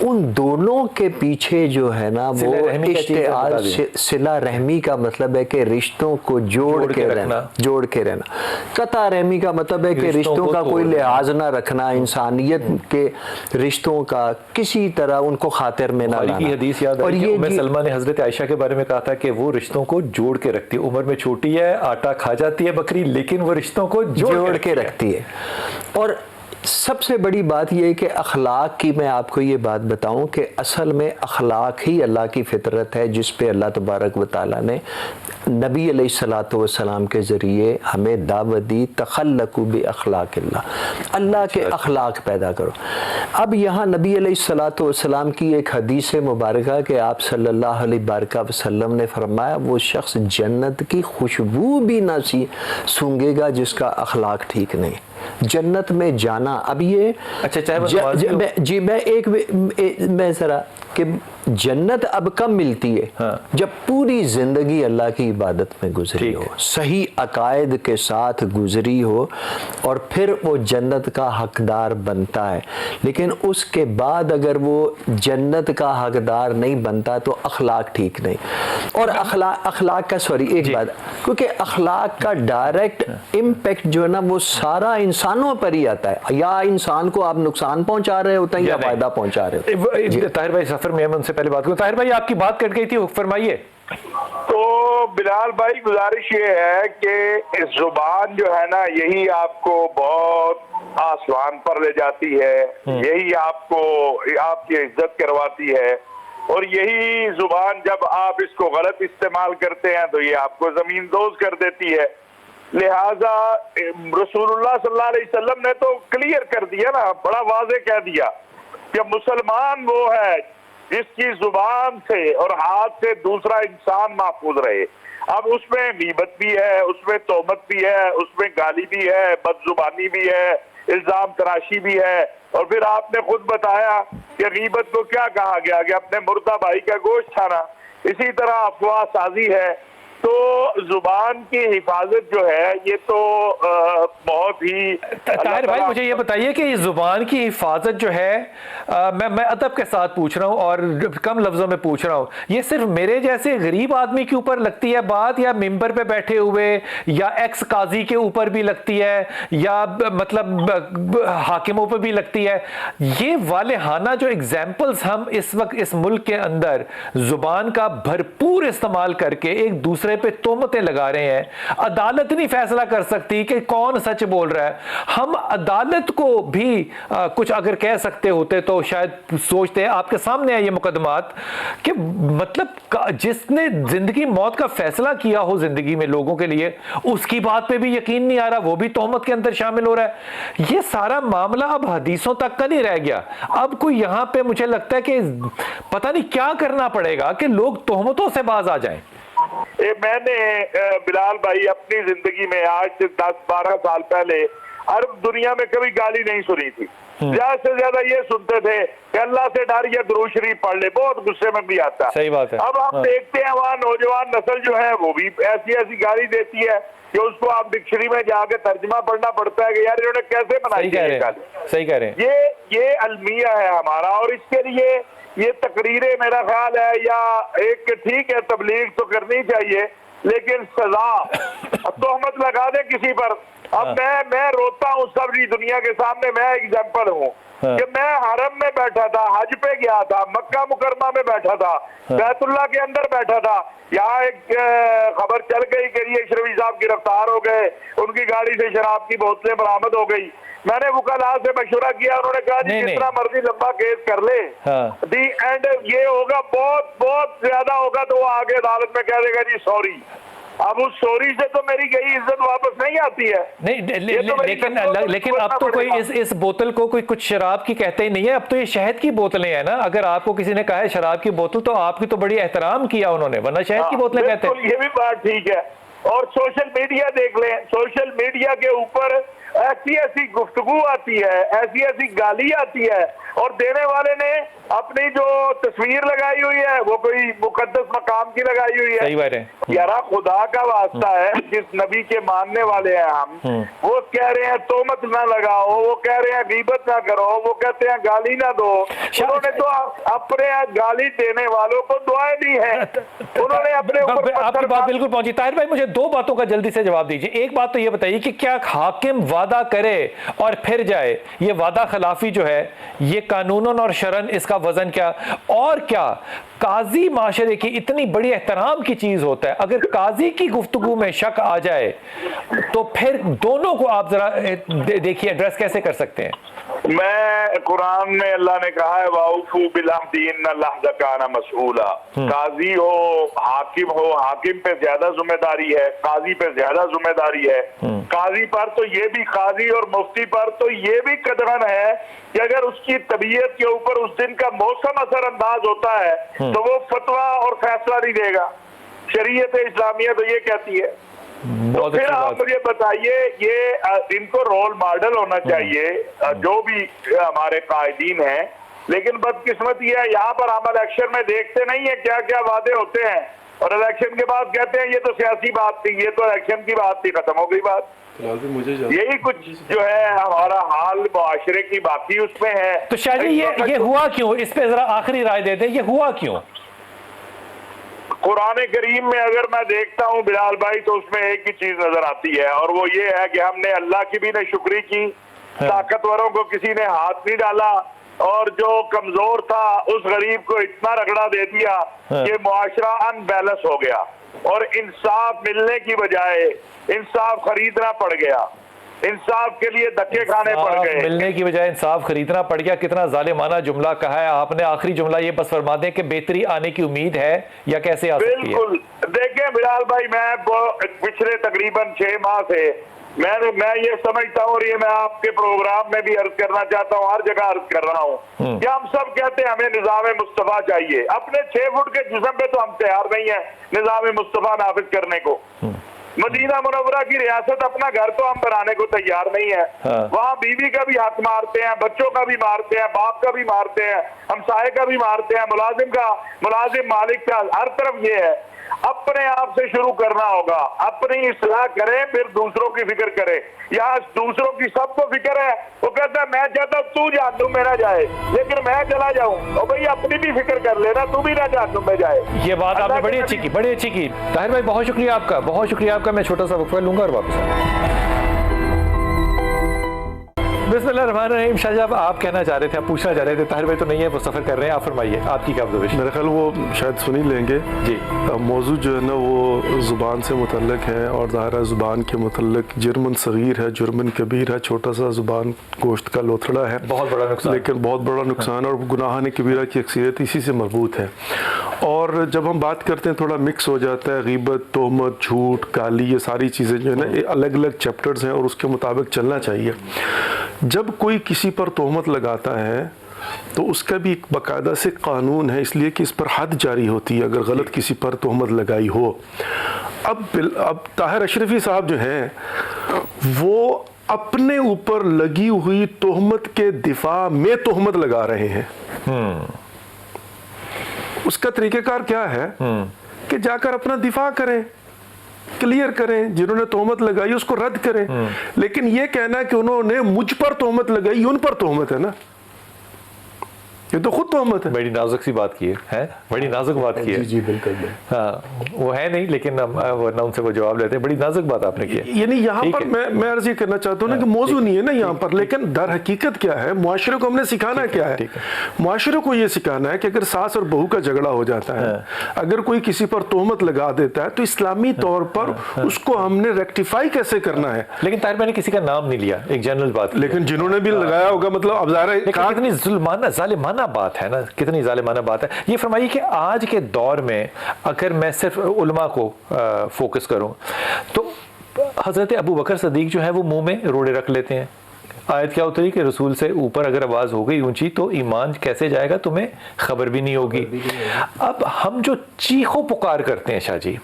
ان دونوں کے پیچھے جو ہے نا وہ صلہ رحمی کا چیز بتا اشتعال، دیں۔ صلہ رحمی کا مطلب ہے کہ رشتوں کو جوڑ کے رہنا، جوڑ کے رہنا۔ قطع رحمی کا مطلب ہے کہ رشتوں کا کوئی لحاظ نہ رکھنا، انسانیت کے رشتوں کا کسی طرح ان کو خاطر میں نہ لانا۔ کی حدیث یاد اور آئی کہ یہ ام سلمہ نے حضرت عائشہ کے بارے میں کہا تھا کہ وہ رشتوں کو جوڑ کے رکھتی ہے، عمر میں چھوٹی ہے، آٹا کھا جاتی ہے بکری، لیکن وہ رشتوں کو جوڑ کے رکھتی ہے۔ اور سب سے بڑی بات یہ ہے کہ اخلاق کی میں آپ کو یہ بات بتاؤں کہ اصل میں اخلاق ہی اللہ کی فطرت ہے، جس پہ اللہ تبارک و تعالیٰ نے نبی علیہ الصلوۃ والسلام کے ذریعے ہمیں دعوت دی، تخلقوا باخلاق اللہ، اللہ کے اخلاق پیدا کرو۔ اب یہاں نبی علیہ الصلوۃ والسلام کی ایک حدیث مبارکہ کہ آپ صلی اللہ علیہ وسلم نے فرمایا وہ شخص جنت کی خوشبو بھی نہ سونگے گا جس کا اخلاق ٹھیک نہیں۔ جنت میں جانا، اب یہ اچھا چاہے جی میں ذرا کہ جنت اب کب ملتی ہے؟ جب پوری زندگی اللہ کی عبادت میں گزری ہو، صحیح عقائد کے ساتھ گزری ہو، اور پھر وہ جنت کا حقدار بنتا ہے۔ لیکن اس کے بعد اگر وہ جنت کا حقدار نہیں بنتا تو اخلاق ٹھیک نہیں۔ اور اخلاق کا ایک بات، کیونکہ اخلاق کا ڈائریکٹ امپیکٹ جو ہے نا وہ سارا انسانوں پر ہی آتا ہے، یا انسان کو آپ نقصان پہنچا رہے ہوتے ہیں یا فائدہ پہنچا رہے ہوتے ہیں۔ طاہر بھائی سفر میں ان سے پہلے بات کروں، طاہر بھائی آپ کی بات کٹ گئی تھی، فرمائیے۔ تو بلال بھائی گزارش یہ ہے کہ اس زبان جو ہے نا یہی آپ کو بہت آسمان پر لے جاتی ہے، یہی آپ کو آپ کی عزت کرواتی ہے، اور یہی زبان جب آپ اس کو غلط استعمال کرتے ہیں تو یہ آپ کو زمین دوز کر دیتی ہے۔ لہٰذا رسول اللہ صلی اللہ علیہ وسلم نے تو کلیئر کر دیا نا، بڑا واضح کہہ دیا کہ مسلمان وہ ہے جس کی زبان سے اور ہاتھ سے دوسرا انسان محفوظ رہے۔ اب اس میں غیبت بھی ہے، اس میں تہمت بھی ہے، اس میں گالی بھی ہے، بد زبانی بھی ہے، الزام تراشی بھی ہے، اور پھر آپ نے خود بتایا کہ غیبت کو کیا کہا گیا کہ اپنے مردہ بھائی کا گوشت کھانا۔ اسی طرح افواہ سازی ہے۔ تو زبان کی حفاظت جو ہے یہ تو بہت ہی، طاہر بھائی مجھے یہ بتائیے کہ زبان کی حفاظت جو ہے، میں ادب کے ساتھ پوچھ رہا ہوں اور کم لفظوں میں پوچھ رہا ہوں، یہ صرف میرے جیسے غریب آدمی کے اوپر لگتی ہے بات، یا ممبر پہ بیٹھے ہوئے یا ایکس قاضی کے اوپر بھی لگتی ہے، یا مطلب حاکموں پہ بھی لگتی ہے؟ یہ والہانہ جو ایگزامپلز ہم اس وقت اس ملک کے اندر زبان کا بھرپور استعمال کر کے ایک دوسرے پہ تہمتیں لگا رہے ہیں، عدالت نہیں فیصلہ کر سکتی کہ کون سچ بول رہا ہے۔ ہم عدالت کو بھی کچھ اگر کہہ سکتے ہوتے تو شاید سوچتے ہیں، آپ کے سامنے ہے یہ مقدمات، کہ مطلب جس نے زندگی موت کا فیصلہ کیا ہو زندگی میں لوگوں کے لیے، اس کی بات پہ بھی یقین نہیں آ رہا، وہ بھی تہمت کے اندر شامل ہو رہا ہے۔ یہ سارا معاملہ اب حدیثوں تک کا نہیں رہ گیا، اب کوئی یہاں پہ مجھے لگتا ہے کہ پتہ نہیں کیا کرنا پڑے گا کہ لوگ تہمتوں سے باز آ جائیں۔ میں نے بلال بھائی اپنی زندگی میں آج سے 10-12 سال پہلے عرب دنیا میں کبھی گالی نہیں سنی تھی۔ زیادہ سے زیادہ یہ سنتے تھے کہ اللہ سے ڈر یا درود شریف پڑھ لے، بہت غصے میں بھی آتا ہے۔ صحیح بات ہے۔ اب ہم دیکھتے ہیں وہاں نوجوان نسل جو ہے وہ بھی ایسی گالی دیتی ہے کہ اس کو آپ ڈکشنری میں جا کے ترجمہ پڑھنا پڑتا ہے کہ یار انہوں نے کیسے بنائی ہے یہ گالی۔ صحیح کہہ رہے ہیں۔ یہ المیہ ہے ہمارا، اور اس کے لیے یہ تقریریں میرا خیال ہے یا ایک ٹھیک ہے تبلیغ تو کرنی چاہیے، لیکن سزا تہمت لگا دے کسی پر۔ اب میں روتا ہوں سبھی دنیا کے سامنے، میں ایگزامپل ہوں کہ میں حرم میں بیٹھا تھا، حج پہ گیا تھا، مکہ مکرمہ میں بیٹھا تھا، بیت اللہ کے اندر بیٹھا تھا، یہاں ایک خبر چل گئی کہ یہ شروعی صاحب گرفتار ہو گئے، ان کی گاڑی سے شراب کی بوتلیں برآمد ہو گئی۔ میں نے وکلاء سے مشورہ کیا، انہوں نے کہا جی جتنا مرضی لمبا کیس کر لے، دی اینڈ یہ ہوگا بہت بہت زیادہ ہوگا تو وہ آگے عدالت میں کہہ دے گا جی سوری۔ اب اس سوری سے تو میری گئی عزت واپس نہیں آتی ہے۔ نہیں لیکن اب تو کوئی اس بوتل کو کوئی کچھ شراب کی کہتے ہی نہیں ہے، اب تو یہ شہد کی بوتلیں ہیں نا۔ اگر آپ کو کسی نے کہا ہے شراب کی بوتل تو آپ کی تو بڑی احترام کیا انہوں نے، ورنہ شہد کی بوتلیں کہتے ہیں۔ یہ بھی بات ٹھیک ہے۔ اور سوشل میڈیا دیکھ لیں، سوشل میڈیا کے اوپر ایسی گفتگو آتی ہے، ایسی گالی آتی ہے، اور دینے والے نے اپنی جو تصویر لگائی ہوئی ہے وہ کوئی مقدس مقام کی لگائی ہوئی ہے. صحیح بات ہے. یار خدا کا واسطہ ہے, جس نبی کے ماننے والے ہیں ہم, وہ کہہ رہے ہیں تہمت نہ لگاؤ, وہ کہہ رہے ہیں غیبت نہ کرو, وہ کہتے ہیں گالی نہ دو. انہوں نے تو اپنے گالی دینے والوں کو دعائیں دی ہیں, انہوں نے اپنے اوپر. آپ کی بات بالکل پہنچی. طاہر بھائی مجھے دو باتوں کا جلدی سے جواب دیجیے. ایک بات تو یہ بتائیے کہ کیا حاکم وعدہ کرے اور پھر جائے, یہ وعدہ خلافی جو ہے یہ قانوناً اور شرعاً اس کا وزن کیا, اور کیا قاضی معاشرے کی اتنی بڑی احترام کی چیز ہوتا ہے, اگر قاضی کی گفتگو میں شک آ جائے تو پھر دونوں کو آپ ذرا دیکھیے ایڈریس کیسے کر سکتے ہیں؟ میں قرآن میں اللہ نے کہا ہے وَأَوْفُوا بِالْعَهْدِ إِنَّ الْعَهْدَ كَانَ مَسْئُولًا. قاضی ہو, حاکم پہ زیادہ ذمہ داری ہے, قاضی پہ زیادہ ذمہ داری ہے. قاضی پر تو یہ بھی, قاضی اور مفتی پر تو یہ بھی قدغن ہے کہ اگر اس کی طبیعت کے اوپر اس دن کا موسم اثر انداز ہوتا ہے تو وہ فتویٰ اور فیصلہ نہیں دے گا. شریعت اسلامیہ تو یہ کہتی ہے. تو پھر آپ مجھے بتائیے, یہ ان کو رول ماڈل ہونا چاہیے جو بھی ہمارے قائدین ہیں, لیکن بدقسمت یہ ہے یہاں پر ہم الیکشن میں دیکھتے نہیں ہیں کیا کیا وعدے ہوتے ہیں, اور الیکشن کے بعد کہتے ہیں یہ تو سیاسی بات تھی, یہ تو الیکشن کی بات تھی, ختم ہو گئی بات. یہی کچھ جو ہے ہمارا حال معاشرے کی باقی اس میں ہے. تو شاہ جی یہ ہوا کیوں, اس پہ ذرا آخری رائے دے دیں, یہ ہوا کیوں؟ قرآن کریم میں اگر میں دیکھتا ہوں بلال بھائی تو اس میں ایک ہی چیز نظر آتی ہے, اور وہ یہ ہے کہ ہم نے اللہ کی بھی نہ شکری کی, طاقتوروں کو کسی نے ہاتھ نہیں ڈالا, اور جو کمزور تھا اس غریب کو اتنا رگڑا دے دیا کہ معاشرہ ان بیلنس ہو گیا, اور انصاف ملنے کی بجائے انصاف خریدنا پڑ گیا, انصاف کے لیے دھکے کھانے پڑ گئے. ملنے کی بجائے انصاف خریدنا پڑ گیا, کتنا ظالمانہ جملہ کہا ہے آپ نے. آخری جملہ یہ بس فرما دیں کہ بہتری آنے کی امید ہے یا کیسے آ سکتی ہے؟ بالکل. دیکھیں بلال بھائی, میں پچھلے تقریباً 6 ماہ سے میں یہ سمجھتا ہوں, اور یہ میں آپ کے پروگرام میں بھی عرض کرنا چاہتا ہوں, ہر جگہ عرض کر رہا ہوں کہ ہم سب کہتے ہیں ہمیں نظام مصطفیٰ چاہیے. اپنے 6 فٹ کے جسم پہ تو ہم تیار نہیں ہیں نظام مصطفیٰ نافذ کرنے کو. مدینہ منورہ کی ریاست اپنا گھر تو ہم بنانے کو تیار نہیں ہے, وہاں بیوی کا بھی حق مارتے ہیں, بچوں کا بھی مارتے ہیں, باپ کا بھی مارتے ہیں, ہمسائے کا بھی مارتے ہیں, ملازم مالک کا, ہر طرف یہ ہے. اپنے آپ سے شروع کرنا ہوگا, اپنی اصلاح کریں پھر دوسروں کی فکر کریں. یہاں دوسروں کی سب کو فکر ہے, وہ کہتا ہے میں چاہتا ہوں تو جہنم میں نہ جائے لیکن میں چلا جاؤں, اور بھئی اپنی بھی فکر کر لینا, تو بھی نہ جہنم میں جائے. یہ بات آپ نے بڑی اچھی کی. طاہر بھائی بہت شکریہ آپ کا, بہت شکریہ آپ کا. میں چھوٹا سا وقفہ لوں گا اور واپس آؤں گا. بسم اللہ الرحمن الرحیم. شاہ صاحب آپ کہنا چاہ رہے تھے, آپ پوچھنا چاہ رہے تھے, طاہر بھائی تو نہیں ہے, وہ سفر کر رہے ہیں, آپ فرمائیے آپ کی کیا گزارش؟ میرا خیال وہ شاید سن ہی لیں گے. جی موضوع جو ہے نا وہ زبان سے متعلق ہے, اور ظاہر زبان کے متعلق جرمن صغیر ہے, جرمن کبیر ہے. چھوٹا سا زبان گوشت کا لوتھڑا ہے, بہت بڑا نقصان, لیکن بہت بڑا نقصان, اور گناہان کبیرہ کی اکثریت اسی سے مربوط ہے. اور جب ہم بات کرتے ہیں تھوڑا مکس ہو جاتا ہے, غیبت, تہمت, جھوٹ, گالی, یہ ساری چیزیں جو ہے نا یہ الگ الگ چیپٹرز ہیں اور اس کے مطابق چلنا چاہیے. جب کوئی کسی پر تہمت لگاتا ہے تو اس کا بھی ایک باقاعدہ سے قانون ہے, اس لیے کہ اس پر حد جاری ہوتی ہے اگر غلط کسی پر تہمت لگائی ہو. اب طاہر اشرفی صاحب جو ہیں وہ اپنے اوپر لگی ہوئی تہمت کے دفاع میں تہمت لگا رہے ہیں. اس کا طریقہ کار کیا ہے کہ جا کر اپنا دفاع کریں, کلیئر کریں, جنہوں نے تہمت لگائی اس کو رد کریں. لیکن یہ کہنا کہ انہوں نے مجھ پر تہمت لگائی, ان پر تہمت ہے نا, یہ تو خود تہمت ہے. بڑی نازک سی بات کی ہے, بڑی نازک بات کی ہے. جی بالکل. ہاں وہ ہے نہیں, لیکن ورنہ ان سے وہ جواب لیتے ہیں. بڑی نازک بات آپ نے کی ہے. یعنی یہاں پر میں عرض یہ کرنا چاہتا ہوں نا کہ موضوع نہیں ہے نا یہاں پر, لیکن در حقیقت کیا ہے, معاشرے کو ہم نے سکھانا کیا ہے, معاشرے کو یہ سکھانا ہے کہ اگر ساس اور بہو کا جھگڑا ہو جاتا ہے, اگر کوئی کسی پر تہمت لگا دیتا ہے تو اسلامی طور پر اس کو ہم نے ریکٹیفائی کیسے کرنا ہے. لیکن طاہر میں نے کسی کا نام نہیں لیا, ایک جنرل بات, لیکن جنہوں نے بھی لگایا ہوگا مطلب اب ظاہر ہے کتنی ظالمانہ بات ہے نا, کتنی ظالمانہ بات ہے. یہ فرمائیے کہ آج کے دور میں اگر میں صرف علماء کو فوکس کروں تو حضرت ابو بکر صدیق جو ہے وہ منہ میں روڑے رکھ لیتے ہیں. آیت کیا اتری کہ رسول سے اوپر اگر آواز ہو گئی اونچی تو ایمان کیسے جائے گا, تمہیں خبر بھی نہیں ہوگی. اب ہم جو چیخو پکار کرتے ہیں شاہ جی,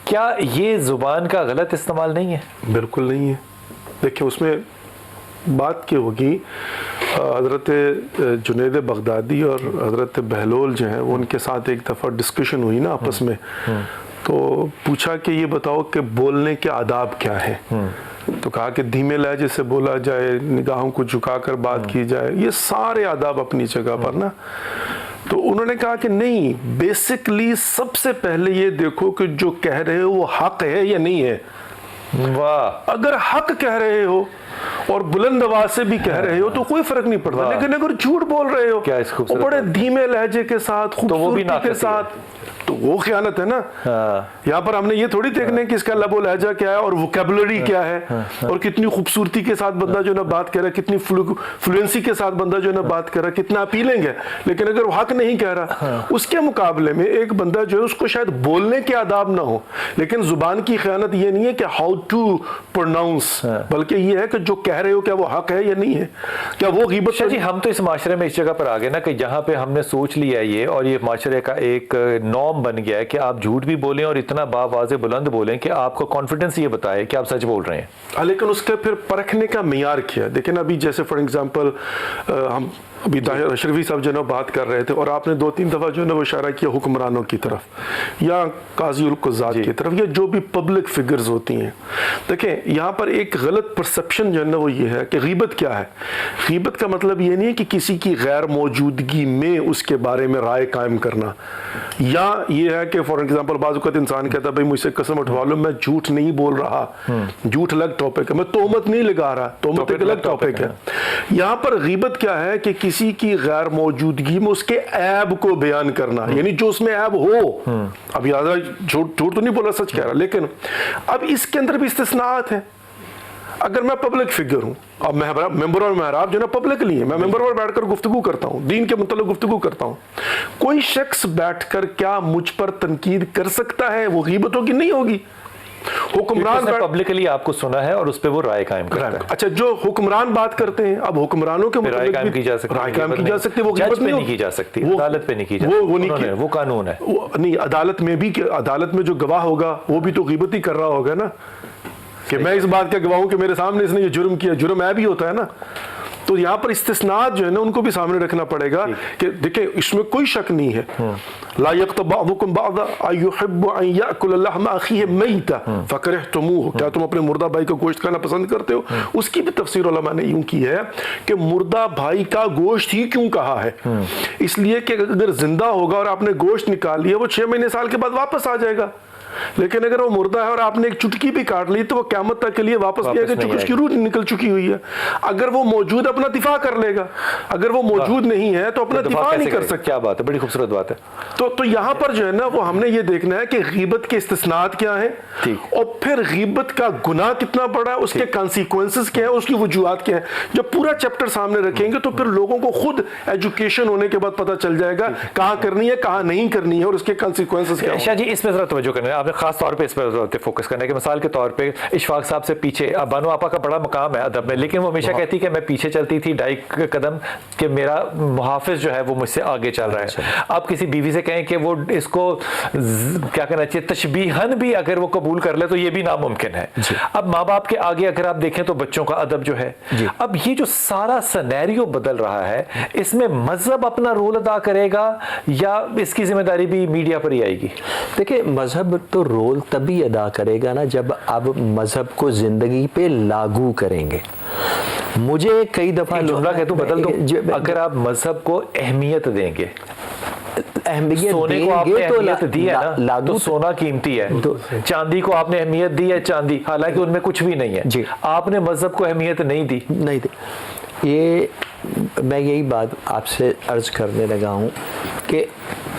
کیا یہ زبان کا غلط استعمال نہیں ہے؟ بالکل نہیں ہے. دیکھیں اس میں بات کیا ہوگی حضرت جنید بغدادی اور حضرت بہلول جو ہیں وہ ان کے ساتھ ایک دفعہ ڈسکشن ہوئی نا آپس میں، تو پوچھا کہ یہ بتاؤ کہ بولنے کے آداب کیا ہیں، تو کہا کہ دھیمے لہجے سے بولا جائے، نگاہوں کو جھکا کر بات کی جائے، یہ سارے آداب اپنی جگہ پر نا. تو انہوں نے کہا کہ نہیں، بیسکلی سب سے پہلے یہ دیکھو کہ جو کہہ رہے ہو وہ حق ہے یا نہیں ہے. واہ، اگر حق کہہ رہے ہو اور بلند آواز سے بھی کہہ رہے ہو تو کوئی فرق نہیں پڑتا، لیکن اگر جھوٹ بول رہے ہو کیا اس خوبصورت بڑے دھیمے لہجے کے ساتھ، خوبصورتی کے ساتھ، تو وہ خیانت ہے نا. یہاں پر ہم نے یہ تھوڑی دیکھنا ہے کہ اس کا لب و لہجہ کیا ہے اور ووکیبلری کیا ہے، اور کتنی خوبصورتی کے ساتھ بندہ جو ہے نا بات کر رہا ہے، کتنی فلوئنسی کے ساتھ بندہ جو ہے نا بات کر رہا ہے، کتنا اپیلنگ ہے. لیکن اگر وہ حق نہیں کہہ رہا، اس کے مقابلے میں ایک بندہ جو ہے اس کو شاید بولنے کے آداب نہ ہو، لیکن زبان کی خیانت یہ نہیں ہے کہ ہاؤ ٹو پروناؤنس، بلکہ یہ ہے کہ جو کہہ رہے ہو کیا وہ حق ہے یا نہیں ہے، کیا وہ غیبت. جی ہم تو اس معاشرے میں اس جگہ پر آ گئے نا کہ جہاں پہ ہم نے سوچ لیا یہ، اور یہ معاشرے کا ایک نارم بن گیا ہے کہ آپ جھوٹ بھی بولیں اور اتنا باواضح بلند بولیں کہ آپ کو کانفیڈنس یہ بتائے کہ آپ سچ بول رہے ہیں. لیکن اس کے پھر پرکھنے کا معیار کیا. دیکھیں ابھی جیسے فار ایگزامپل ہم ابھی طاہر اشرفی صاحب جو ہے نا بات کر رہے تھے، اور آپ نے 2-3 دفعہ جو ہے نا وہ اشارہ کیا حکمرانوں کی طرف یا قاضی القضات کی طرف، یا جو بھی پبلک فگرز ہوتی ہیں. دیکھیں یہاں پر ایک غلط پرسپشن جو ہے نا وہ یہ ہے کہ غیبت کیا ہے. غیبت کا مطلب یہ نہیں ہے کہ کسی کی غیر موجودگی میں اس کے بارے میں رائے قائم کرنا، یا یہ ہے کہ فار ایگزامپل بعض اوقات انسان کہتا ہے بھائی مجھ سے قسم اٹھوا لو میں جھوٹ نہیں بول رہا، جھوٹ الگ ٹاپک ہے، میں تہمت نہیں لگا رہا، تہمت ایک الگ ٹاپک ہے. یہاں پر غیبت کیا ہے کہ کسی کی غیر موجودگی میں اس کے عیب کو بیان کرنا، یعنی جو اس میں عیب ہو. اب یاد ہے جھوٹ تو نہیں بولا، سچ کہہ رہا. لیکن اب اس کے اندر بھی استثناءات ہیں. اگر میں پبلک فگر ہوں، اب ممبر اور محراب جو ہے نا پبلکلی ہے، میں ممبر پر بیٹھ کر گفتگو کرتا ہوں، دین کے متعلق گفتگو کرتا ہوں، کوئی شخص بیٹھ کر کیا مجھ پر تنقید کر سکتا ہے؟ وہ غیبت ہوگی نہیں ہوگی؟ حکمران پبلکلی آپ کو سنا ہے اور اس پہ وہ رائے قائم کرتا ہے. اچھا جو حکمران بات کرتے ہیں، اب حکمرانوں کے رائے قائم کی جا سکتی، رائے قائم کی جا سکتی، وہ غیبت نہیں کی جا سکتی، عدالت پہ نہیں کی جا سکتی، وہ قانون ہے. نہیں، عدالت میں بھی، عدالت میں جو گواہ ہوگا وہ بھی تو غیبت ہی کر رہا ہوگا نا، کہ میں اس بات کا گواہ ہوں کہ میرے سامنے اس نے یہ جرم کیا. جرم عیب ہی ہوتا ہے نا. تو یہاں پر استثناءات جو ہے نا ان کو بھی سامنے رکھنا پڑے گا کہ دیکھیں اس میں کوئی شک نہیں ہے. لا یغتب بعضکم بعضا ایحب ان یاکل لحم اخیہ میتا فکرہتموہ، کیا تم اپنے مردہ بھائی کا گوشت کھانا پسند کرتے ہو؟ اس کی بھی تفسیر علماء نے یوں کی ہے کہ مردہ بھائی کا گوشت ہی کیوں کہا ہے؟ اس لیے کہ اگر زندہ ہوگا اور آپ نے گوشت نکال لیا وہ 6 مہینے سال کے بعد واپس آ جائے گا. لیکن اگر وہ مردہ ہے اور آپ نے ایک چٹکی بھی کاٹ لی تو وہ قیامت تک کے لیے واپس نہیں آئے گا چونکہ اس کی روح نکل چکی ہوئی ہے. اگر وہ موجود اپنا دفاع کر لے گا، اگر وہ موجود نہیں ہے تو اپنا دفاع نہیں کر سکتا. کیا بات ہے، بڑی خوبصورت بات ہے. تو یہاں پر جو ہے نا وہ ہم نے یہ دیکھنا ہے کہ غیبت کے استثناءات کیا ہیں، اور پھر غیبت کا گناہ کتنا بڑا ہے، اس کے کانسیکوینسز کیا ہیں، اس کی وجوہات کیا ہیں. جب پورا چیپٹر سامنے رکھیں گے تو پھر لوگوں کو خود ایجوکیشن ہونے کے بعد پتہ چل جائے گا کہاں کرنی ہے کہاں نہیں کرنی ہے اور اس کے کانسیکوینسز کیا ہیں. شاہ جی اس پہ ذرا توجہ کرنا ہے، آپ نے خاص طور پہ اس پہ ضرورت ہے فوکس کرنے کی. مثال کے طور پہ اشفاق صاحب سے پیچھے بانو آپا کا بڑا مقام ہے ادب میں، لیکن وہ ہمیشہ کہتی کہ میں پیچھے چلتی تھی 2.5 قدم کہ میرا محافظ جو ہے وہ مجھ سے آگے چل رہا ہے. آپ کسی بیوی سے کہیں کہ وہ اس کو کیا کہنا چاہیے تشبیہن بھی اگر وہ قبول کر لے تو یہ بھی ناممکن ہے. اب ماں باپ کے آگے اگر آپ دیکھیں تو بچوں کا ادب جو ہے، اب یہ جو سارا سینیریو بدل رہا ہے اس میں مذہب اپنا رول ادا کرے گا یا اس کی ذمہ داری بھی میڈیا پر ہی آئے گی؟ دیکھیں مذہب تو رول تبھی ادا کرے گا نا جب آپ مذہب کو زندگی پہ لاگو کریں گے. مجھے کئی دفعہ جملہ کہتا ہوں بدل دو، اگر آپ مذہب کو اہمیت دیں گے، سونے کو آپ نے اہمیت دی ہے نا تو سونا قیمتی ہے، چاندی کو آپ نے اہمیت دی ہے چاندی، حالانکہ ان میں کچھ بھی نہیں ہے. آپ نے مذہب کو اہمیت نہیں دی. یہ میں یہی بات آپ سے عرض کرنے لگا ہوں کہ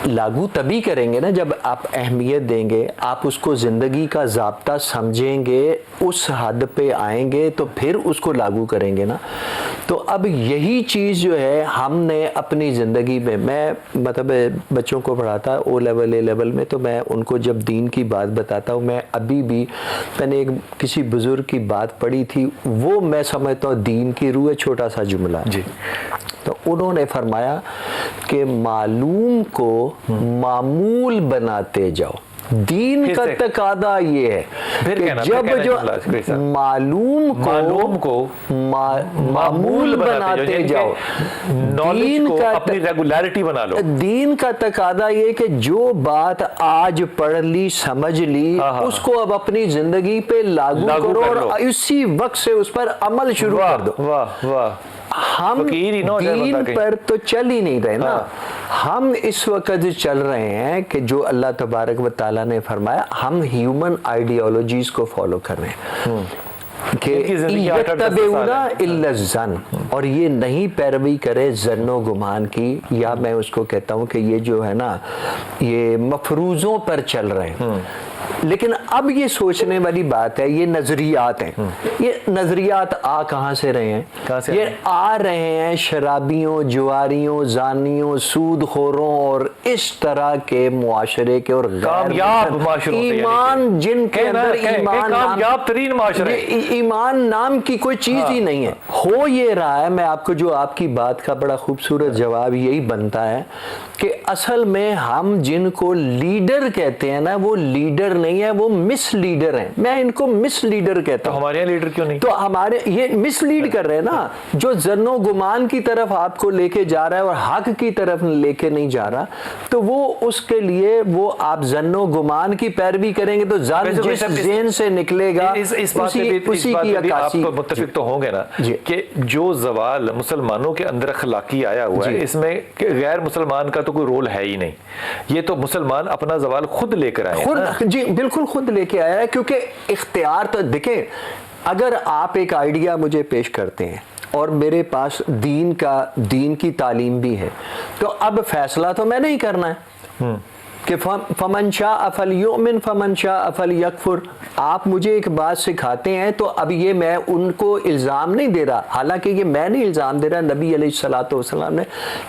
لاگو تبھی کریں گے نا جب آپ اہمیت دیں گے، آپ اس کو زندگی کا ضابطہ سمجھیں گے، اس حد پہ آئیں گے تو پھر اس کو لاگو کریں گے نا. تو اب یہی چیز جو ہے ہم نے اپنی زندگی میں مطلب بچوں کو پڑھاتا او لیول اے لیول میں، تو میں ان کو جب دین کی بات بتاتا ہوں، میں ابھی بھی میں نے ایک کسی بزرگ کی بات پڑھی تھی، وہ میں سمجھتا ہوں دین کی روح ہے، چھوٹا سا جملہ. تو انہوں نے فرمایا کہ معلوم کو معمول بناتے جاؤ. دین کا تقاضا یہ ہے جب جو معلوم کو معمول بناتے جاؤ، نالج کو اپنی ریگولیرٹی بنا لو. دین کا تقاضا یہ کہ جو بات آج پڑھ لی سمجھ لی اس کو اب اپنی زندگی پہ لاگو کرو اور اسی وقت سے اس پر عمل شروع کر دو. واہ واہ. ہم دین پر تو چل ہی نہیں رہے نا. ہم اس وقت چل رہے ہیں کہ جو اللہ تبارک و تعالیٰ نے فرمایا ہم ہیومن آئیڈیالوجیز کو فالو کر رہے ہیں کہ یتبعون الا الظن، اور یہ نہیں پیروی کرے ظن و گمان کی، یا میں اس کو کہتا ہوں کہ یہ جو ہے نا یہ مفروضوں پر چل رہے ہیں. لیکن اب یہ سوچنے والی بات ہے، یہ نظریات ہیں. یہ نظریات آ کہاں سے رہے ہیں؟ یہ آ رہے ہیں شرابیوں، جواریوں، زانیوں، سود خوروں اور اس طرح کے معاشرے کے اور کامیاب معاشروں سے. ایمان جن کے اندر کامیاب ترین معاشرے، ایمان نام کی کوئی چیز ہی نہیں ہے. ہو یہ رہا ہے، میں آپ کو جو آپ کی بات کا بڑا خوبصورت جواب یہی بنتا ہے کہ اصل میں ہم جن کو لیڈر کہتے ہیں نا وہ لیڈر نہیں ہے، وہ مس لیڈر ہیں. میں ان کو مس لیڈر کہتا ہوں. ہمارے یہاں لیڈر کیوں نہیں؟ تو ہمارے یہ مس لیڈ کر رہے ہیں نا، جو ظن و گمان کی طرف آپ کو لے کے جا رہا ہے اور حق کی طرف لے کے نہیں جا رہا، تو وہ اس کے لیے وہ آپ ظن و گمان کی پیروی کریں گے تو ظن جس ذہن سے نکلے گا اسی کی عکاسی. آپ متفق تو ہوں گے نا کہ جو زوال مسلمانوں کے اندر اخلاقی آیا ہوا ہے اس میں غیر مسلمان کا تو کوئی رول ہے ہی نہیں. یہ تو مسلمان اپنا زوال خود لے کر آئے ہیں. جی بالکل خود لے کے آیا ہے، کیونکہ اختیار تو دیکھیں، اگر آپ ایک آئیڈیا مجھے پیش کرتے ہیں اور میرے پاس دین کی تعلیم بھی ہے تو اب فیصلہ تو میں نہیں کرنا ہے کہ فمن شاء فلیؤمن فمن شاء فلیکفر. آپ مجھے ایک بات سکھاتے ہیں تو اب یہ میں ان کو الزام نہیں دے رہا، حالانکہ یہ میں نہیں الزام دے رہا. نبی علیہ الصلوۃ والسلام نے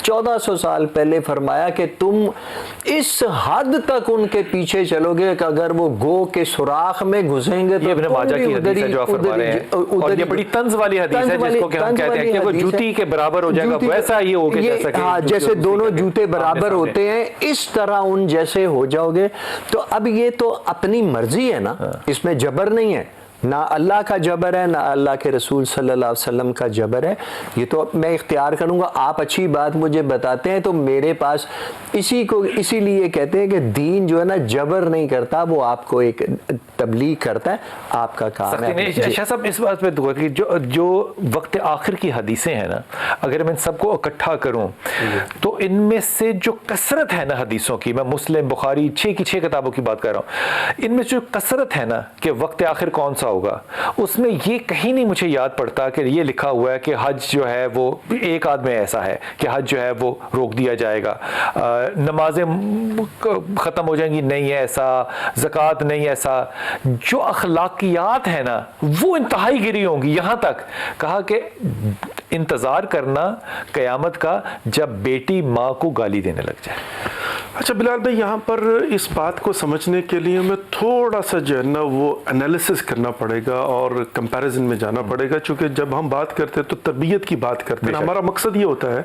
1400 سال پہلے فرمایا کہ تم اس حد تک ان کے پیچھے چلو گے کہ اگر وہ گو کے سوراخ میں گھسیں گے تو ابن ماجہ کی حدیث ہے جو آپ فرما رہے ہیں، اور یہ بڑی طنز والی حدیث ہے جس کو کہ ہم کہتے ہیں کہ وہ جوتی کے برابر ہو جائے گا، ویسا یہ ہو کہ جیسے دونوں جوتے برابر ہوتے ہیں اس طرح ان جیسے ہو جاؤ گے. تو اب یہ تو اپنی مرضی ہے نا، اس میں جبر نہیں ہے، نہ اللہ کا جبر ہے نہ اللہ کے رسول صلی اللہ علیہ وسلم کا جبر ہے. یہ تو میں اختیار کروں گا. آپ اچھی بات مجھے بتاتے ہیں تو میرے پاس اسی لیے کہتے ہیں کہ دین جو ہے نا جبر نہیں کرتا، وہ آپ کو ایک تبلیغ کرتا ہے، آپ کا کام ہے. شاہ صاحب اس بات پہ دعا کہ جو وقت آخر کی حدیثیں ہیں نا، اگر میں ان سب کو اکٹھا کروں تو ان میں سے جو کثرت ہے نا حدیثوں کی، میں مسلم بخاری 6 کی 6 کتابوں کی بات کر رہا ہوں، ان میں جو کثرت ہے نا کہ وقت آخر کون سا ہوگا، اس میں یہ کہیں نہیں مجھے یاد پڑتا کہ یہ لکھا ہوا ہے کہ حج جو ہے وہ ایک آدھ میں ایسا ہے کہ حج جو ہے وہ روک دیا جائے گا، نمازیں ختم ہو جائیں گی نہیں ہے ایسا، زکوٰۃ نہیں ایسا. جو اخلاقیات ہیں نا وہ انتہائی گری ہوں گی. یہاں تک کہا کہ انتظار کرنا قیامت کا جب بیٹی ماں کو گالی دینے لگ جائے. اچھا بلال بھائی، یہاں پر اس بات کو سمجھنے کے لیے ہمیں تھوڑا سا جو ہے نا وہ انالیسس کرنا پڑے گا اور کمپیریزن میں جانا پڑے گا، چونکہ جب ہم بات کرتے ہیں تو تربیت کی بات کرتے ہیں. ہمارا مقصد یہ ہوتا ہے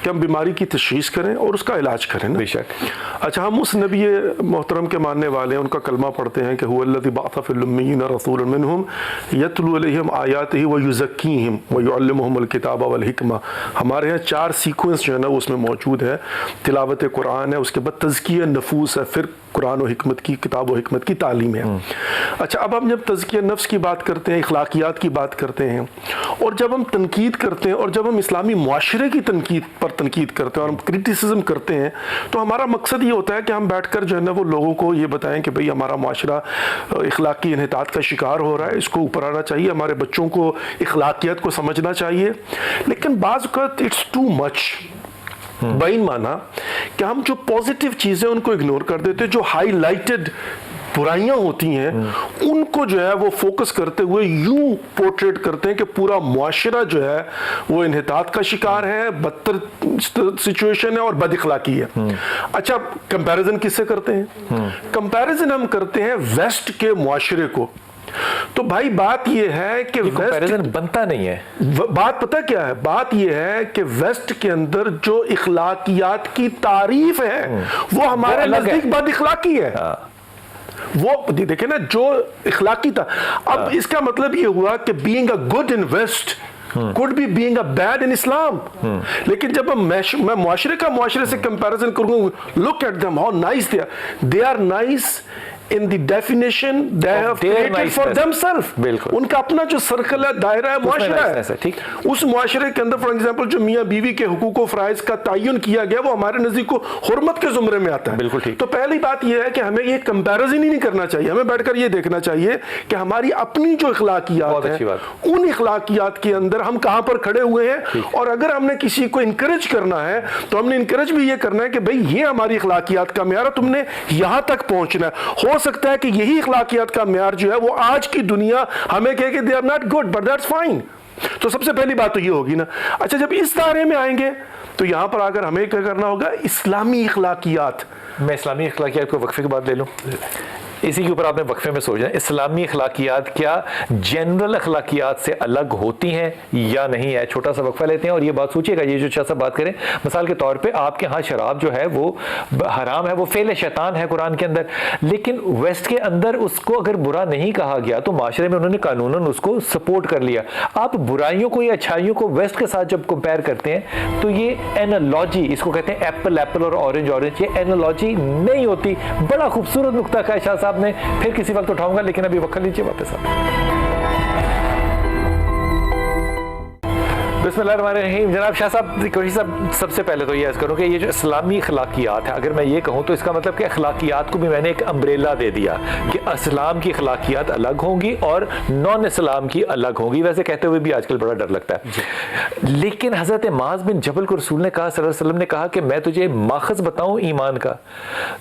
کہ ہم بیماری کی تشخیص کریں اور اس کا علاج کریں. بے شک. اچھا، ہم اس نبی محترم کے ماننے والے ہیں، ان کا کلمہ پڑھتے ہیں کہ هو الذی بعث فی الامیین رسولا منہم یتلو علیہم آیاتہ ویزکیہم ویعلمہم الکتاب والحکمہ. ہمارے یہاں 4 سیکوینس جو ہے نا اس میں موجود ہے. تلاوت قرآن ہے، اس کے بعد تزکیہ نفوس ہے، پھر قرآن و حکمت کی کتاب و حکمت کی تعلیم ہے. اچھا، اب ہم جب تزکیہ نفس کی بات کرتے ہیں، اخلاقیات کی بات کرتے ہیں، اور جب ہم تنقید کرتے ہیں اور جب ہم اسلامی معاشرے کی تنقید کرتے ہیں اور ہم کرٹیسزم کرتے ہیں، تو ہمارا مقصد یہ ہوتا ہے کہ ہم بیٹھ کر جو ہے نا وہ لوگوں کو یہ بتائیں کہ بھئی ہمارا معاشرہ اخلاقی انحطاط کا شکار ہو رہا ہے، اس کو اوپر آنا چاہیے، ہمارے بچوں کو اخلاقیات کو سمجھنا چاہیے. لیکن بعض اوقات اٹس ٹو مچ بین مانا کہ ہم جو پازیٹیو چیزیں ان کو اگنور کر دیتے، جو ہائی لائٹڈ برائیاں ہوتی ہیں ان کو جو ہے وہ فوکس کرتے ہوئے یوں پورٹریٹ کرتے ہیں کہ پورا معاشرہ جو ہے وہ انحطاط کا شکار ہے، بدتر سچویشن ہے اور بد اخلاقی ہے. اچھا، کمپیریزن کس سے کرتے ہیں؟ کمپیریزن ہم کرتے ہیں ویسٹ کے معاشرے کو. تو بھائی بات یہ ہے کہ کمپیریزن بنتا نہیں ہے. بات پتہ کیا ہے؟ بات یہ ہے کہ ویسٹ کے اندر جو اخلاقیات کی تعریف ہے وہ ہمارے نزدیک بد اخلاقی ہے. وہ دیکھیں نا جو اخلاقی تھا. اب اس کا مطلب یہ ہوا کہ being a good in West could be being a bad in Islam. لیکن جب میں معاشرے سے comparison کروں گا, look at them, how nice they are nice in the definition they have created for themselves. ان کا اپنا جو سرکل ہے, دائرہ ہے, معاشرہ ہے. اس معاشرے کے اندر فار ایگزامپل جو میاں بیوی کے حقوق و فرائض کا تعین کیا گیا وہ ہمارے نزدیک کو حرمت کے زمرے میں آتا ہے. تو پہلی بات یہ ہے کہ ہمیں یہ کمپیریزن ہی نہیں کرنا چاہیے, ہمیں بیٹھ کر یہ دیکھنا چاہیے کہ ہماری اپنی جو اخلاقیات ہیں ان اخلاقیات کے اندر ہم کہاں پر کھڑے ہوئے ہیں, اور اگر ہم نے کسی کو انکریج کرنا ہے تو ہم نے انکریج بھی یہ کرنا ہے کہ بھئی یہ ہماری اخلاقیات کا معیار ہے, تم نے یہاں تک پہنچنا ہے. ہو سکتا ہے کہ یہی اخلاقیات کا معیار جو ہے وہ آج کی دنیا ہمیں کہے کہ they are not good but that's fine. تو سب سے پہلی بات تو یہ ہوگی نا. اچھا جب اس دائرے میں آئیں گے تو یہاں پر اگر ہمیں کیا کرنا ہوگا, اسلامی اخلاقیات. میں اسلامی اخلاقیات کو وقفے کے بعد لے لوں, اسی کے اوپر آپ نے وقفے میں سوچنا ہے اسلامی اخلاقیات کیا جنرل اخلاقیات سے الگ ہوتی ہیں یا نہیں ہے. چھوٹا سا وقفہ لیتے ہیں اور یہ بات سوچیے گا, یہ جو اچھا سا بات کریں, مثال کے طور پہ آپ کے ہاں شراب جو ہے وہ حرام ہے, وہ فعل شیطان ہے قرآن کے اندر, لیکن ویسٹ کے اندر اس کو اگر برا نہیں کہا گیا تو معاشرے میں انہوں نے قانوناً اس کو سپورٹ کر لیا. آپ برائیوں کو یا اچھائیوں کو ویسٹ کے ساتھ جب کمپیئر کرتے ہیں تو یہ اینالوجی, اس کو کہتے ہیں ایپل ایپل اور اورنج اورنج, یہ اینالوجی نہیں ہوتی. بڑا خوبصورت نقطہ کہا شاہ صاحب نے, پھر کسی وقت اٹھاؤں گا, لیکن ابھی وقت لیجیے واپس آپ. بسم اللہ الرحمن الرحیم. جناب شاہ صاحب سب سے پہلے تو یہ عرض کروں کہ یہ جو اسلامی اخلاقیات ہے, اگر میں یہ کہوں تو اس کا مطلب کہ اخلاقیات کو بھی میں نے ایک امبریلا دے دیا کہ اسلام کی اخلاقیات الگ ہوں گی اور نان اسلام کی الگ ہوں گی. ویسے کہتے ہوئے بھی آج کل بڑا ڈر لگتا ہے, لیکن حضرت معاذ بن جبل کو رسول نے کہا صلی اللہ علیہ وسلم نے کہا کہ میں تجھے ماخذ بتاؤں ایمان کا,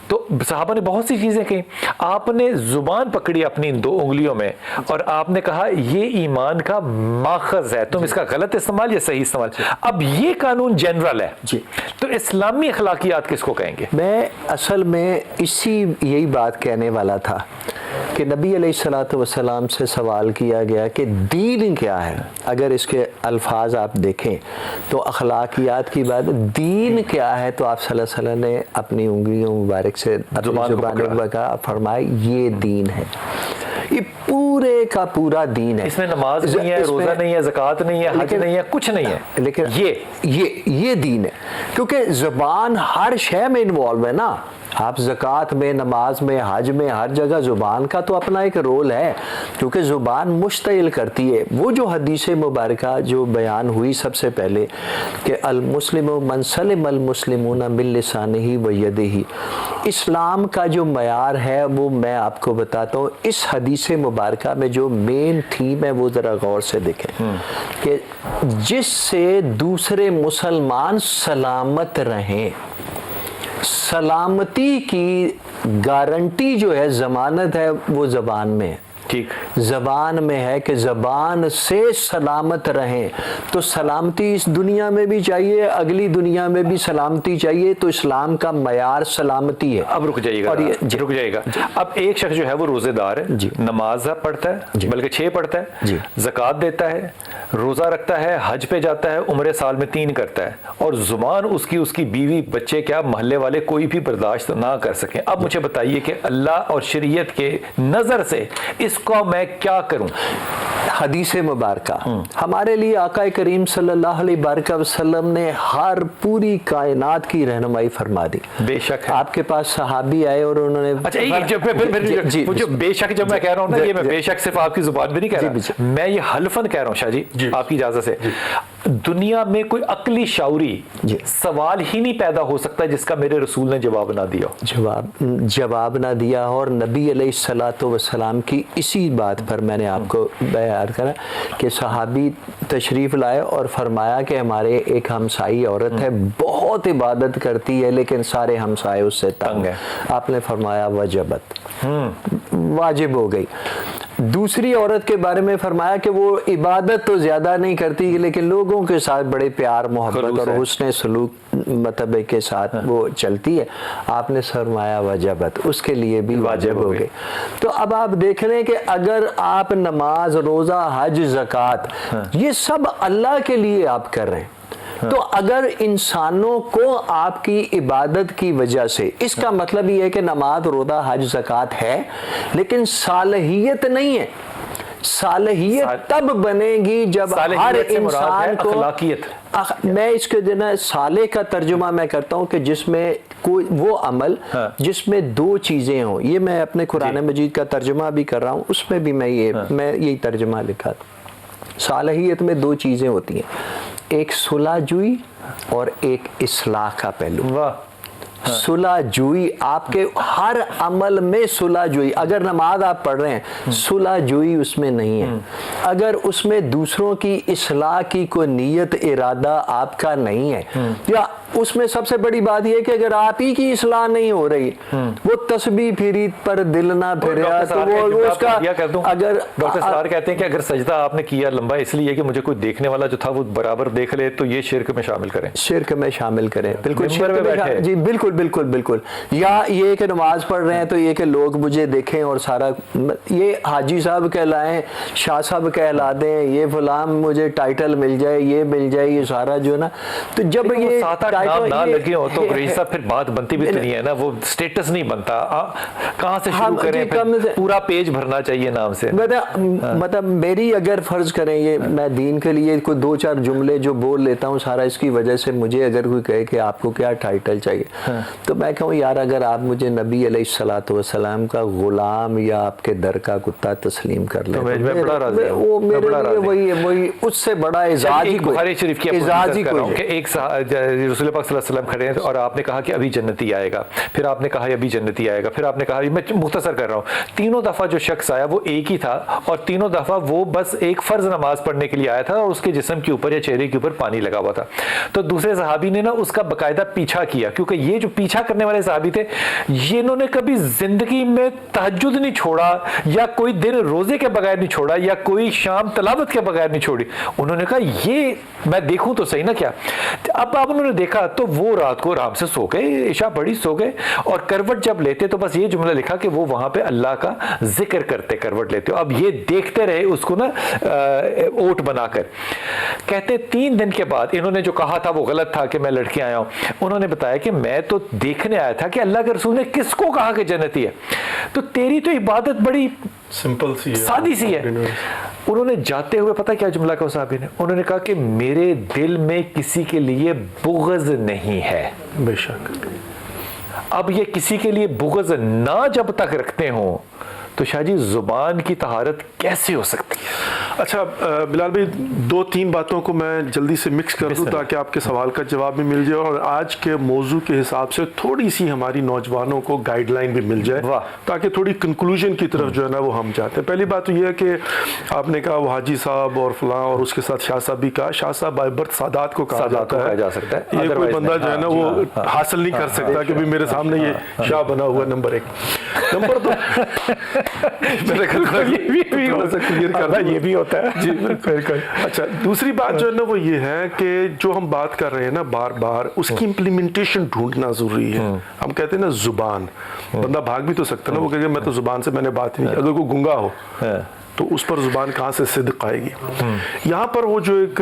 تو صحابہ نے بہت سی چیزیں کہیں. آپ نے زبان پکڑی اپنی 2 انگلیوں میں اور آپ نے کہا یہ ایمان کا ماخذ ہے, تم اس کا غلط استعمال یا صحیح استعمال. اب یہ قانون جنرل ہے جی, تو اسلامی اخلاقیات کس کو کہیں گے؟ میں اصل میں یہی بات کہنے والا تھا کہ نبی علیہ الصلوۃ والسلام سے سوال کیا گیا کہ دین کیا ہے. اگر اس کے الفاظ آپ دیکھیں تو اخلاقیات کی بات, دین کیا ہے, تو آپ صلی اللہ علیہ وسلم نے اپنی انگلیوں مبارک سے زبان کا فرمایا یہ دین ہے, یہ پورے کا پورا دین ہے. اس میں نماز نہیں ہے, روزہ نہیں ہے, زکوٰۃ نہیں ہے, حج نہیں ہے, کچھ نہیں ہے, لیکن یہ دین ہے, کیونکہ زبان ہر شے میں انوالو ہے نا. آپ زکوٰۃ میں, نماز میں, حج میں, ہر جگہ زبان کا تو اپنا ایک رول ہے, کیونکہ زبان مشتعل کرتی ہے. وہ جو حدیث مبارکہ جو بیان ہوئی سب سے پہلے کہ المسلم من سلم المسلمون من لسانہ و یدہ, اسلام کا جو معیار ہے وہ میں آپ کو بتاتا ہوں. اس حدیث مبارکہ میں جو مین تھیم ہے وہ ذرا غور سے دیکھیں کہ جس سے دوسرے مسلمان سلامت رہیں. سلامتی کی گارنٹی جو ہے, ضمانت ہے, وہ زبان میں ہے. ٹھیک, زبان میں ہے کہ زبان سے سلامت رہیں. تو سلامتی اس دنیا میں بھی چاہیے, اگلی دنیا میں بھی سلامتی چاہیے. تو اسلام کا معیار سلامتی ہے. اب رک جائیے گا, رک جائیے گا. اب ایک شخص جو ہے وہ روزے دار ہے, نماز پڑھتا ہے, بلکہ 6 پڑھتا ہے, زکوٰۃ دیتا ہے, روزہ رکھتا ہے, حج پہ جاتا ہے, عمرے سال میں 3 کرتا ہے, اور زبان اس کی بیوی بچے کیا محلے والے کوئی بھی برداشت نہ کر سکیں. اب مجھے بتائیے کہ اللہ اور شریعت کے نظر سے اس کو میں کیا کروں؟ حدیث مبارکہ ہمارے لیے آقا کریم صلی اللہ علیہ وسلم نے ہر پوری کائنات کی رہنمائی فرما دی. بے شک آپ کے پاس صحابی آئے اور انہوں نے, اچھا جو بے شک جب میں کہہ رہا ہوں نا, یہ میں بے شک صرف آپ کی زبان بھی نہیں کہہ رہا, میں یہ حلفاً کہہ رہا ہوں شاہ جی آپ کی اجازت سے, دنیا میں کوئی عقلی شعوری سوال ہی نہیں پیدا ہو سکتا جس کا میرے رسول نے جواب نہ دیا, جواب نہ دیا. اور نبی علیہ الصلوۃ والسلام کی اسی بات پر میں نے آپ کو بیان کرا کہ صحابی تشریف لائے اور فرمایا کہ ہمارے ایک ہمسائی عورت ہے, بہت عبادت کرتی ہے لیکن سارے ہمسائے اس سے تنگ ہیں. آپ نے فرمایا وجبت, واجب ہو گئی. دوسری عورت کے بارے میں فرمایا کہ وہ عبادت تو زیادہ نہیں کرتی لیکن لوگوں کے ساتھ بڑے پیار محبت اور حسن سلوک مطلب کے ساتھ وہ چلتی ہے. آپ نے فرمایا وجبت, اس کے لیے بھی واجب ہو گئے. تو اب آپ دیکھ رہے ہیں کہ اگر آپ نماز, روزہ, حج, زکوٰۃ یہ سب اللہ کے لیے آپ کر رہے ہیں, تو اگر انسانوں کو آپ کی عبادت کی وجہ سے، اس کا مطلب یہ ہے کہ نماز، روزہ، حج، زکوٰۃ ہے لیکن صالحیت نہیں ہے. صالحیت تب بنے گی جب ہر انسان کو میں اس کے صالح کا ترجمہ میں کرتا ہوں کہ جس میں کوئی وہ عمل جس میں دو چیزیں ہوں. یہ میں اپنے قرآن مجید کا ترجمہ بھی کر رہا ہوں، اس میں بھی میں یہی ترجمہ لکھا تھا. صالحیت میں دو چیزیں ہوتی ہیں، ایک صلح جوئی اور ایک اصلاح کا پہلو. صلح جوئی، آپ کے ہر عمل میں صلح جوئی. اگر نماز آپ پڑھ رہے ہیں، صلح جوئی اس میں نہیں ہے. اگر اس میں دوسروں کی اصلاح کی کوئی نیت ارادہ آپ کا نہیں ہے، یا اس میں سب سے بڑی بات یہ ہے کہ اگر آپ ہی کی اصلاح نہیں ہو رہی، وہ تسبیح پھری پر دل نہ پھریا، تو وہ اس کا اگر ڈاکٹر سرار کہتے ہیں کہ اگر سجدہ آپ نے کیا لمبا اس لیے کہ مجھے کوئی دیکھنے والا جو تھا وہ برابر دیکھ لے، تو یہ شرک میں شامل کریں. شرک میں شامل کریں، بالکل جی، بالکل بالکل بالکل. یا یہ کہ نماز پڑھ رہے ہیں تو یہ کہ لوگ مجھے دیکھیں اور سارا یہ حاجی صاحب کہلائیں، شاہ صاحب کہلا دیں، یہ فلاں مجھے ٹائٹل مل جائے، یہ مل جائے، یہ سارا جو ہے نا. تو جب یہ نام نہ لگے ہو تو رئیس صاحب پھر بات بنتی بھی تو نہیں ہے نا، وہ سٹیٹس نہیں بنتا. کہاں سے شروع کریں؟ پورا پیج بھرنا چاہیے نام سے. مطلب میری اگر فرض کریں، یہ میں دین کے لیے کوئی دو چار جملے جو بول لیتا ہوں سارا اس کی وجہ سے، مجھے اگر کوئی کہے کہ آپ کو کیا ٹائٹل چاہیے، تو میں کہوں یار اگر آپ مجھے نبی علیہ الصلوۃ والسلام کا غلام یا آپ کے در کا کتا تسلیم کر لیں، وہ میرے لیے وہی اس سے بڑا اعزاز ہی کوئی. بخاری شریف کی اعزاز ہی کوئی کہ ایک رسول پاک صلی اللہ علیہ وسلم کھڑے ہیں اور آپ نے کہا کہ ابھی جنتی آئے گا، پھر آپ نے کہا ابھی جنتی آئے گا، پھر آپ نے کہا، میں مختصر کر رہا ہوں، تینوں دفعہ جو شخص آیا وہ ایک ہی تھا، اور تینوں دفعہ وہ بس ایک فرض نماز پڑھنے کے لیے آیا تھا اور اس کے جسم کے اوپر یا چہرے کے اوپر پانی لگا ہوا تھا. تو دوسرے صحابی نے نا اس کا باقاعدہ پیچھا کیا، کیونکہ یہ جو پیچھا کرنے والے صحابی تھے یہ انہوں نے کبھی زندگی میں تہجد نہیں چھوڑا، یا کوئی دن روزے کے بغیر نہیں چھوڑا، یا کوئی شام تلاوت کے بغیر نہیں چھوڑی. انہوں نے کہا یہ میں دیکھوں تو صحیح نا کیا. اب انہوں نے دیکھا تو وہ رات کو آرام سے سو گئے، عشاء پڑھی، سو گئے، اور کروٹ جب لیتے تو بس یہ جملہ لکھا کہ وہ وہاں پہ اللہ کا ذکر کرتے کروٹ لیتے. اب یہ دیکھتے رہے اس کو نا اوٹ بنا کر. کہتے 3 دن کے بعد انہوں نے جو کہا تھا وہ غلط تھا کہ میں لڑکی آیا ہوں، انہوں نے بتایا کہ میں تو دیکھنے آیا تھا کہ اللہ کے رسول نے کس کو کہا کہ جنتی ہے، تو تیری تو عبادت بڑی سمپل سی ہے، سادی سی ہے. انہوں نے جاتے ہوئے پتہ کیا جملہ کہا صحابی نے، انہوں نے کہا کہ میرے دل میں کسی کے لیے بغض نہیں ہے. بے شک. اب یہ کسی کے لیے بغض نہ جب تک رکھتے ہوں تو شاہ جی زبان کی طہارت کیسے ہو سکتی ہے؟ اچھا بلال بھائی، 2-3 باتوں کو میں جلدی سے مکس کر دوں تاکہ آپ کے سوال کا جواب بھی مل جائے اور آج کے موضوع کے حساب سے تھوڑی سی ہماری نوجوانوں کو گائیڈ لائن بھی مل جائے، تاکہ تھوڑی کنکلوژن کی طرف جو ہے نا وہ ہم جاتے ہیں. پہلی بات تو یہ ہے کہ آپ نے کہا وہ حاجی صاحب اور فلاں، اور اس کے ساتھ شاہ صاحب بھی کہا. شاہ صاحب بائی برتھ سادات کو کہا جاتا ہے. یہ کوئی بندہ جو ہے نا وہ حاصل نہیں کر سکتا کہ میرے سامنے یہ شاہ بنا ہوا. نمبر 1. نمبر 2 یہ بھی ہوتا ہے جی. اچھا دوسری بات جو ہے نا وہ یہ ہے کہ جو ہم بات کر رہے ہیں نا بار بار، اس کی امپلیمنٹیشن ڈھونڈنا ضروری ہے. ہم کہتے ہیں نا زبان، بندہ بھاگ بھی تو سکتا ہے نا، وہ کہے میں تو زبان سے میں نے بات نہیں کی. اگر کوئی گنگا ہو تو اس پر زبان کہاں سے صدق آئے گی. یہاں پر وہ جو ایک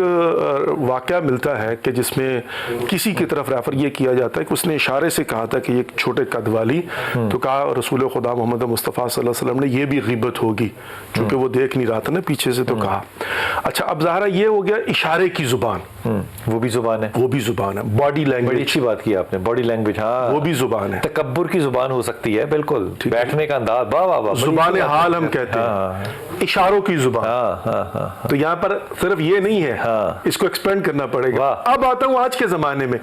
واقعہ ملتا ہے کہ جس میں کسی کی طرف ریفر یہ کیا جاتا ہے کہ اس نے اشارے سے کہا تھا کہ ایک چھوٹے قد والی، تو کہا رسول خدا محمد مصطفیٰ صلی اللہ علیہ وسلم نے یہ بھی غیبت ہوگی، چونکہ وہ دیکھ نہیں رہا تھا نا پیچھے سے، تو کہا. اچھا اب ظاہرہ یہ ہو گیا اشارے کی زبان، وہ بھی زبان ہے، وہ بھی زبان ہے. باڈی لینگویج، بڑی اچھی بات کی آپ نے، باڈی لینگویج، ہاں وہ بھی زبان ہے. تکبر کی زبان ہو سکتی ہے، بالکل بیٹھنے کا انداز، واہ واہ واہ، زبان حال ہم کہتے ہیں، اشاروں کی زبان. تو یہاں پر صرف یہ نہیں ہے، اس کو ایکسپینڈ کرنا پڑے گا. اب آتا ہوں آج کے زمانے میں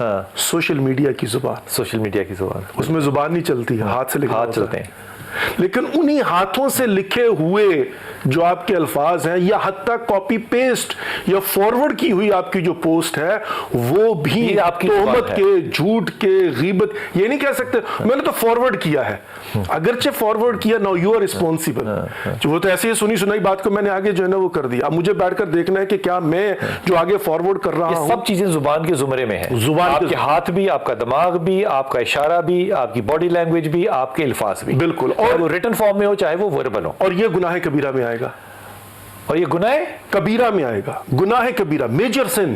سوشل میڈیا کی زبان. سوشل میڈیا کی زبان، اس میں زبان نہیں چلتی، ہاتھ سے ہاتھ چلتے ہیں. لیکن انہی ہاتھوں سے لکھے ہوئے جو آپ کے الفاظ ہیں، یا حتیٰ کاپی پیسٹ یا فارورڈ کی ہوئی آپ کی جو پوسٹ ہے، وہ بھی آپ کی تہمت کے، جھوٹ کے، غیبت. یہ نہیں کہہ سکتے میں نے تو فارورڈ کیا ہے، اگرچہ فارورڈ کیا، نو یو آر ریسپانسیبل. وہ تو ایسے ہی سنی سنائی بات کو میں نے آگے جو ہے نا وہ کر دیا. اب مجھے بیٹھ کر دیکھنا ہے کہ کیا میں جو آگے فارورڈ کر رہا ہوں، سب چیزیں زبان کے زمرے میں ہیں. زبان، آپ کے ہاتھ بھی، آپ کا دماغ بھی، آپ کا اشارہ بھی، آپ کی باڈی لینگویج بھی، آپ کے الفاظ بھی. بالکل. اور وہ ریٹن فارم میں ہو چاہے وہ وربل ہو. اور یہ گناہ کبیرہ میں آئے گا، اور یہ گناہ کبیرہ میں آئے گا. گناہ کبیرہ، میجر سن،